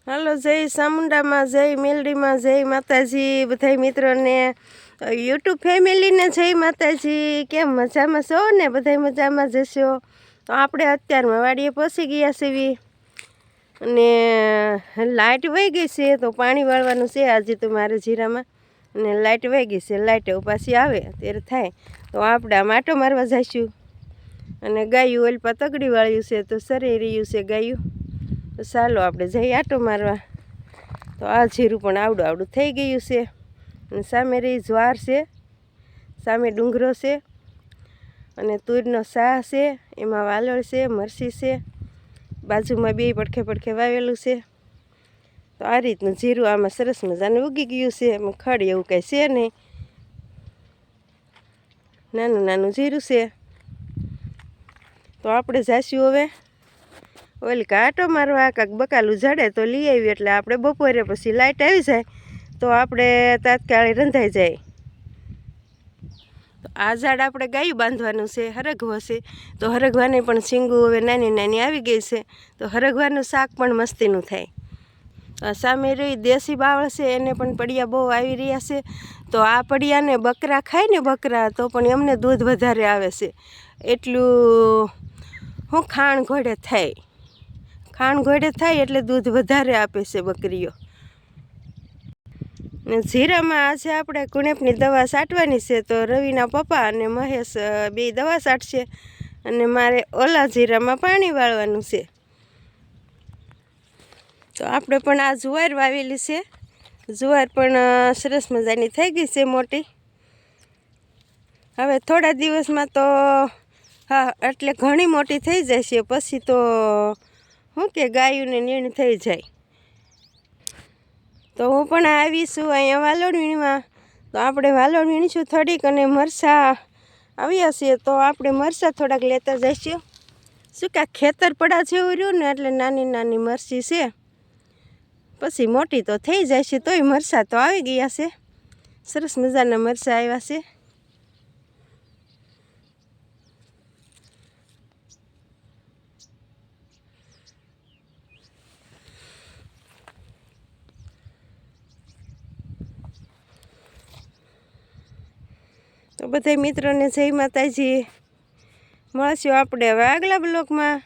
હાલો, જય ચામુંડામાં, જય મેલડીમાં, જય માતાજી. બધા મિત્રોને યુટ્યુબ ફેમિલીને જય માતાજી. કેમ મજામાં છો ને? બધા મજામાં જશો. તો આપણે અત્યારમાં વાડીએ પહોંચી ગયા છીએ અને લાઇટ વહી ગઈ છે, તો પાણી વાળવાનું છે આજે તો મારે જીરામાં. અને લાઇટ વહી ગઈ છે, લાઇટ પાછી આવે ત્યારે થાય તો આપણે આમ આટો મારવા જઈશું. અને ગાયું ઓલ તગડી વાળ્યું છે તો સરી રહ્યું છે ગાયું. તો ચાલો આપણે જઈ આટો મારવા. તો આ જીરું પણ આવડું થઈ ગયું છે. અને સામે રહી જ્વાર છે, સામે ડુંગરો છે અને તુરનો શાહ છે, એમાં વાલોળ છે, મરસી છે, બાજુમાં બે પડખે પડખે વાવેલું છે. તો આ રીતનું જીરું આમાં સરસ મજાનું ઉગી ગયું છે. એમાં ખડ એવું કાંઈ છે નહીં, નાનું નાનું જીરું છે. તો આપણે જાશું હવે ઓલી કાંટો મારવા. કાંક બકાલું જડે તો લઈ આવી, એટલે આપણે બપોરે પછી લાઇટ આવી જાય તો આપણે તાત્કાલિક રંધાઈ જાય. તો આ ઝાડ આપણે ગાયું બાંધવાનું છે, હરગવો છે. તો હરગવાની પણ શીંગું હવે નાની નાની આવી ગઈ છે, તો હરગવાનું શાક પણ મસ્તીનું થાય. સામે રહી દેશી બાવળ છે, એને પણ પડિયા બહુ આવી રહ્યા છે. તો આ પડિયાને બકરા ખાય ને, બકરા, તો પણ એમને દૂધ વધારે આવે છે. એટલું હું ખાણ ઘોડે થાય, ખાણ ઘોડે થાય એટલે દૂધ વધારે આપે છે બકરીઓ. ને જીરામાં આજે આપણે કુણેપની દવા છાંટવાની છે. તો રવિના પપ્પા અને મહેશ બે દવા છાંટશે અને મારે ઓલા જીરામાં પાણી વાળવાનું છે. તો આપણે પણ આ જુવાર વાવેલી છે. જુવાર પણ સરસ મજાની થઈ ગઈ છે મોટી. હવે થોડા દિવસમાં તો હા એટલે ઘણી મોટી થઈ જાય છે. પછી તો શું કે ગાયુંને નીણ થઈ જાય. તો હું પણ આવીશું અહીંયા વાલોળ વીણવા. તો આપણે વાલોળ વીણીશું થોડીક, અને મરચાં આવ્યા છે તો આપણે મરચાં થોડાક લેતા જઈશું. શું કાંઈ ખેતર પડા જેવું રહ્યું ને, એટલે નાની નાની મરચી છે. પછી મોટી તો થઈ જાય છે. તોય મરચાં તો આવી ગયા છે, સરસ મજાના મરચાં આવ્યા છે. તો બધા મિત્રોને જય માતાજી. મળશું આપણે હવે આગલા બ્લોકમાં.